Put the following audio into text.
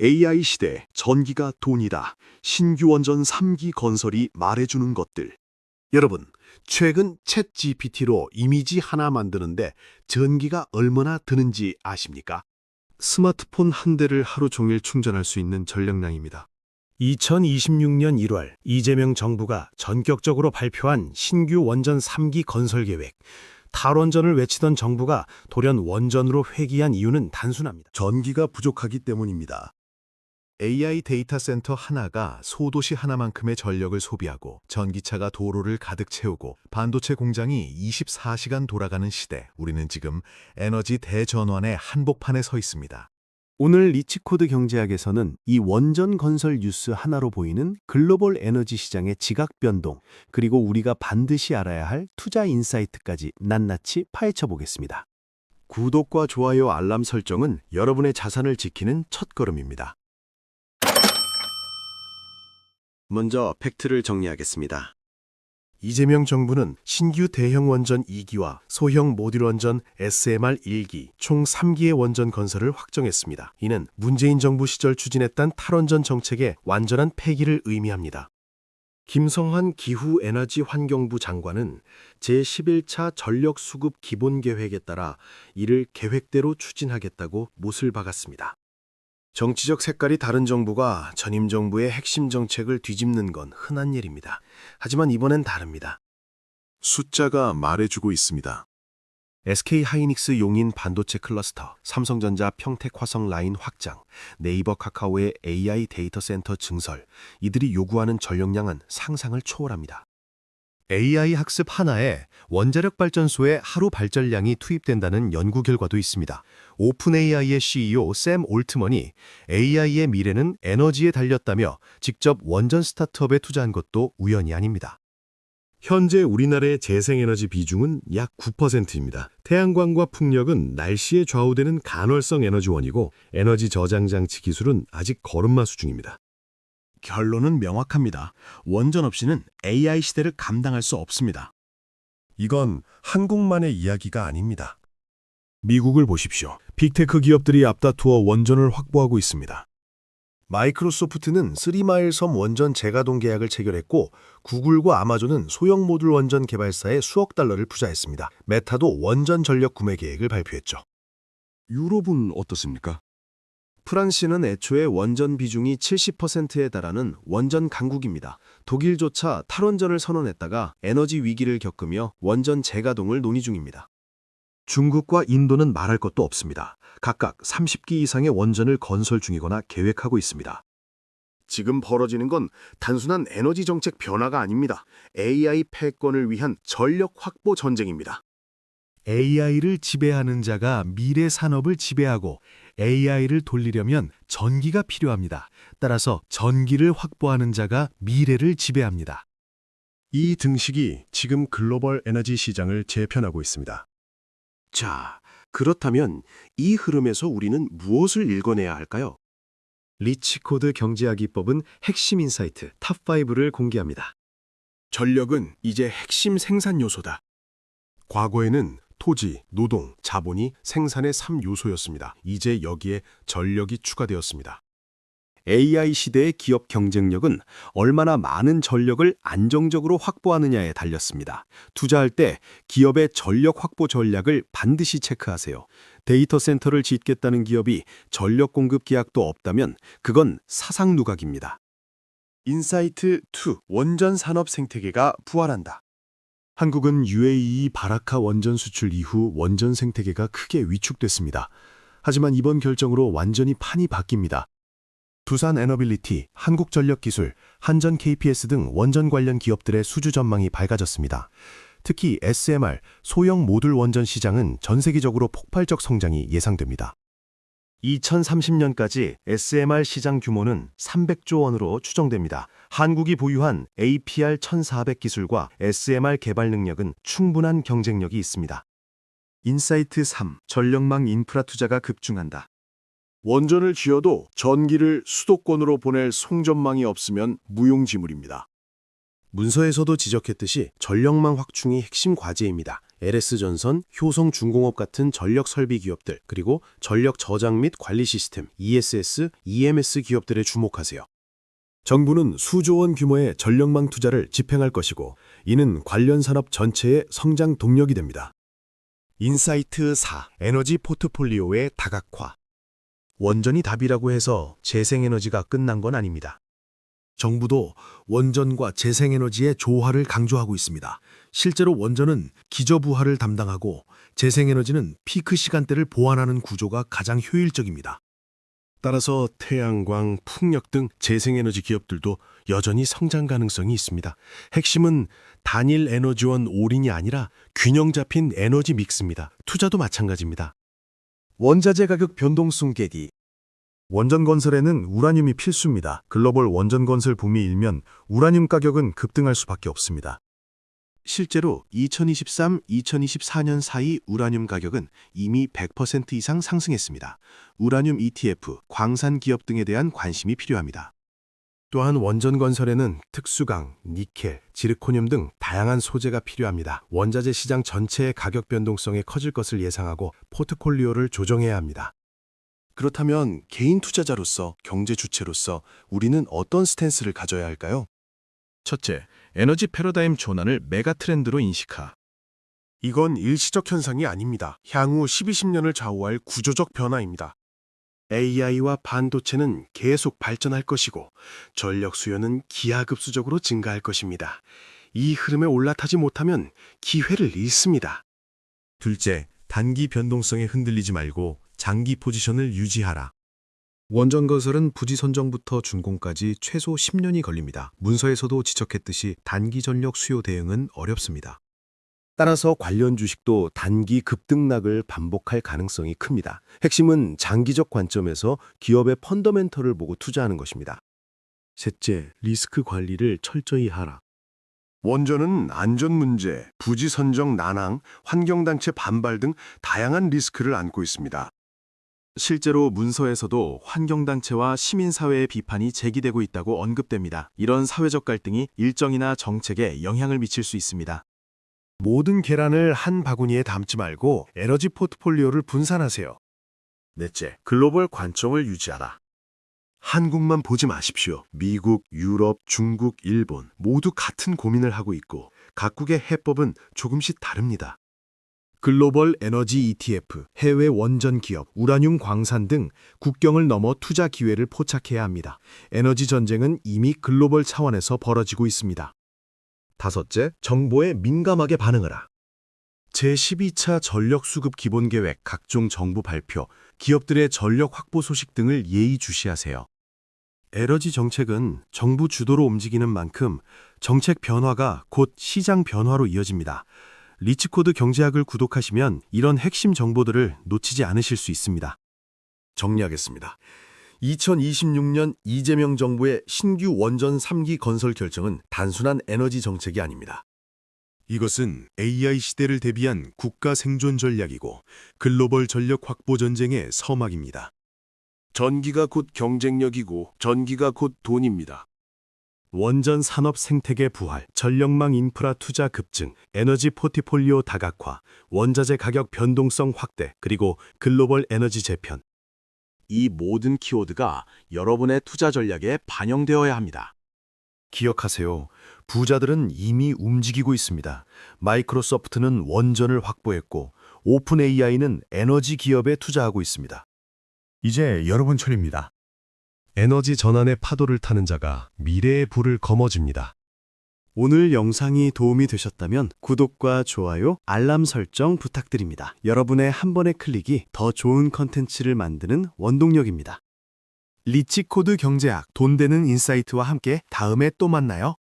AI 시대 전기가 돈이다. 신규 원전 3기 건설이 말해주는 것들. 여러분, 최근 챗 GPT로 이미지 하나 만드는데 전기가 얼마나 드는지 아십니까? 스마트폰 한 대를 하루 종일 충전할 수 있는 전력량입니다. 2026년 1월 이재명 정부가 전격적으로 발표한 신규 원전 3기 건설 계획. 탈원전을 외치던 정부가 돌연 원전으로 회귀한 이유는 단순합니다. 전기가 부족하기 때문입니다. AI 데이터 센터 하나가 소도시 하나만큼의 전력을 소비하고 전기차가 도로를 가득 채우고 반도체 공장이 24시간 돌아가는 시대, 우리는 지금 에너지 대전환의 한복판에 서 있습니다. 오늘 리치코드 경제학에서는 이 원전 건설 뉴스 하나로 보이는 글로벌 에너지 시장의 지각 변동, 그리고 우리가 반드시 알아야 할 투자 인사이트까지 낱낱이 파헤쳐 보겠습니다. 구독과 좋아요, 알람 설정은 여러분의 자산을 지키는 첫걸음입니다. 먼저 팩트를 정리하겠습니다. 이재명 정부는 신규 대형 원전 2기와 소형 모듈 원전 SMR 1기 총 3기의 원전 건설을 확정했습니다. 이는 문재인 정부 시절 추진했던 탈원전 정책의 완전한 폐기를 의미합니다. 김성환 기후에너지환경부 장관은 제11차 전력수급 기본계획에 따라 이를 계획대로 추진하겠다고 못을 박았습니다. 정치적 색깔이 다른 정부가 전임 정부의 핵심 정책을 뒤집는 건 흔한 일입니다. 하지만 이번엔 다릅니다. 숫자가 말해주고 있습니다. SK하이닉스 용인 반도체 클러스터, 삼성전자 평택 화성 라인 확장, 네이버 카카오의 AI 데이터 센터 증설, 이들이 요구하는 전력량은 상상을 초월합니다. AI 학습 하나에 원자력 발전소에 하루 발전량이 투입된다는 연구 결과도 있습니다. 오픈 AI의 CEO 샘 올트먼이 AI의 미래는 에너지에 달렸다며 직접 원전 스타트업에 투자한 것도 우연이 아닙니다. 현재 우리나라의 재생에너지 비중은 약 9%입니다. 태양광과 풍력은 날씨에 좌우되는 간헐성 에너지원이고 에너지 저장 장치 기술은 아직 걸음마 수준입니다. 결론은 명확합니다. 원전 없이는 AI 시대를 감당할 수 없습니다. 이건 한국만의 이야기가 아닙니다. 미국을 보십시오. 빅테크 기업들이 앞다투어 원전을 확보하고 있습니다. 마이크로소프트는 3마일 섬 원전 재가동 계약을 체결했고 구글과 아마존은 소형 모듈 원전 개발사에 수억 달러를 투자했습니다. 메타도 원전 전력 구매 계획을 발표했죠. 유럽은 어떻습니까? 프랑스는 애초에 원전 비중이 70%에 달하는 원전 강국입니다. 독일조차 탈원전을 선언했다가 에너지 위기를 겪으며 원전 재가동을 논의 중입니다. 중국과 인도는 말할 것도 없습니다. 각각 30기 이상의 원전을 건설 중이거나 계획하고 있습니다. 지금 벌어지는 건 단순한 에너지 정책 변화가 아닙니다. AI 패권을 위한 전력 확보 전쟁입니다. AI를 지배하는 자가 미래 산업을 지배하고 AI를 돌리려면 전기가 필요합니다. 따라서 전기를 확보하는 자가 미래를 지배합니다. 이 등식이 지금 글로벌 에너지 시장을 재편하고 있습니다. 자, 그렇다면 이 흐름에서 우리는 무엇을 읽어내야 할까요? 리치코드 경제학기법은 핵심 인사이트 탑5를 공개합니다. 전력은 이제 핵심 생산 요소다. 과거에는 토지, 노동, 자본이 생산의 3요소였습니다. 이제 여기에 전력이 추가되었습니다. AI 시대의 기업 경쟁력은 얼마나 많은 전력을 안정적으로 확보하느냐에 달렸습니다. 투자할 때 기업의 전력 확보 전략을 반드시 체크하세요. 데이터 센터를 짓겠다는 기업이 전력 공급 계약도 없다면 그건 사상 누각입니다. 인사이트 2. 원전 산업 생태계가 부활한다. 한국은 UAE 바라카 원전 수출 이후 원전 생태계가 크게 위축됐습니다. 하지만 이번 결정으로 완전히 판이 바뀝니다. 두산 에너빌리티, 한국전력기술, 한전 KPS 등 원전 관련 기업들의 수주 전망이 밝아졌습니다. 특히 SMR, 소형 모듈 원전 시장은 전 세계적으로 폭발적 성장이 예상됩니다. 2030년까지 SMR 시장 규모는 300조 원으로 추정됩니다. 한국이 보유한 APR 1400 기술과 SMR 개발 능력은 충분한 경쟁력이 있습니다. 인사이트 3. 전력망 인프라 투자가 급증한다. 원전을 지어도 전기를 수도권으로 보낼 송전망이 없으면 무용지물입니다. 문서에서도 지적했듯이 전력망 확충이 핵심 과제입니다. LS전선, 효성중공업 같은 전력 설비 기업들, 그리고 전력 저장 및 관리 시스템, ESS, EMS 기업들에 주목하세요. 정부는 수조 원 규모의 전력망 투자를 집행할 것이고, 이는 관련 산업 전체의 성장 동력이 됩니다. 인사이트 4. 에너지 포트폴리오의 다각화. 원전이 답이라고 해서 재생에너지가 끝난 건 아닙니다. 정부도 원전과 재생에너지의 조화를 강조하고 있습니다. 실제로 원전은 기저부하를 담당하고 재생에너지는 피크 시간대를 보완하는 구조가 가장 효율적입니다. 따라서 태양광, 풍력 등 재생에너지 기업들도 여전히 성장 가능성이 있습니다. 핵심은 단일 에너지원 올인이 아니라 균형 잡힌 에너지 믹스입니다. 투자도 마찬가지입니다. 원자재 가격 변동성 깨기. 원전 건설에는 우라늄이 필수입니다. 글로벌 원전 건설 붐이 일면 우라늄 가격은 급등할 수밖에 없습니다. 실제로 2023-2024년 사이 우라늄 가격은 이미 100% 이상 상승했습니다. 우라늄 ETF, 광산 기업 등에 대한 관심이 필요합니다. 또한 원전 건설에는 특수강, 니켈, 지르코늄 등 다양한 소재가 필요합니다. 원자재 시장 전체의 가격 변동성이 커질 것을 예상하고 포트폴리오를 조정해야 합니다. 그렇다면 개인 투자자로서, 경제 주체로서 우리는 어떤 스탠스를 가져야 할까요? 첫째, 에너지 패러다임 전환을 메가 트렌드로 인식하. 이건 일시적 현상이 아닙니다. 향후 12-10년을 좌우할 구조적 변화입니다. AI와 반도체는 계속 발전할 것이고 전력 수요는 기하급수적으로 증가할 것입니다. 이 흐름에 올라타지 못하면 기회를 잃습니다. 둘째, 단기 변동성에 흔들리지 말고 장기 포지션을 유지하라. 원전 건설은 부지 선정부터 준공까지 최소 10년이 걸립니다. 문서에서도 지적했듯이 단기 전력 수요 대응은 어렵습니다. 따라서 관련 주식도 단기 급등락을 반복할 가능성이 큽니다. 핵심은 장기적 관점에서 기업의 펀더멘털을 보고 투자하는 것입니다. 셋째, 리스크 관리를 철저히 하라. 원전은 안전 문제, 부지 선정 난항, 환경단체 반발 등 다양한 리스크를 안고 있습니다. 실제로 문서에서도 환경단체와 시민사회의 비판이 제기되고 있다고 언급됩니다. 이런 사회적 갈등이 일정이나 정책에 영향을 미칠 수 있습니다. 모든 계란을 한 바구니에 담지 말고 에너지 포트폴리오를 분산하세요. 넷째, 글로벌 관점을 유지하라. 한국만 보지 마십시오. 미국, 유럽, 중국, 일본 모두 같은 고민을 하고 있고 각국의 해법은 조금씩 다릅니다. 글로벌 에너지 ETF, 해외 원전 기업, 우라늄 광산 등 국경을 넘어 투자 기회를 포착해야 합니다. 에너지 전쟁은 이미 글로벌 차원에서 벌어지고 있습니다. 다섯째, 정보에 민감하게 반응하라. 제12차 전력수급 기본계획, 각종 정부 발표, 기업들의 전력 확보 소식 등을 예의주시하세요. 에너지 정책은 정부 주도로 움직이는 만큼 정책 변화가 곧 시장 변화로 이어집니다. 리치코드 경제학을 구독하시면 이런 핵심 정보들을 놓치지 않으실 수 있습니다. 정리하겠습니다. 2026년 이재명 정부의 신규 원전 3기 건설 결정은 단순한 에너지 정책이 아닙니다. 이것은 AI 시대를 대비한 국가 생존 전략이고 글로벌 전력 확보 전쟁의 서막입니다. 전기가 곧 경쟁력이고 전기가 곧 돈입니다. 원전 산업 생태계 부활, 전력망 인프라 투자 급증, 에너지 포트폴리오 다각화, 원자재 가격 변동성 확대, 그리고 글로벌 에너지 재편. 이 모든 키워드가 여러분의 투자 전략에 반영되어야 합니다. 기억하세요. 부자들은 이미 움직이고 있습니다. 마이크로소프트는 원전을 확보했고 오픈 AI는 에너지 기업에 투자하고 있습니다. 이제 여러분 차례입니다. 에너지 전환의 파도를 타는 자가 미래의 불을 거머쥡니다. 오늘 영상이 도움이 되셨다면 구독과 좋아요, 알람 설정 부탁드립니다. 여러분의 한 번의 클릭이 더 좋은 컨텐츠를 만드는 원동력입니다. 리치코드 경제학, 돈 되는 인사이트와 함께 다음에 또 만나요.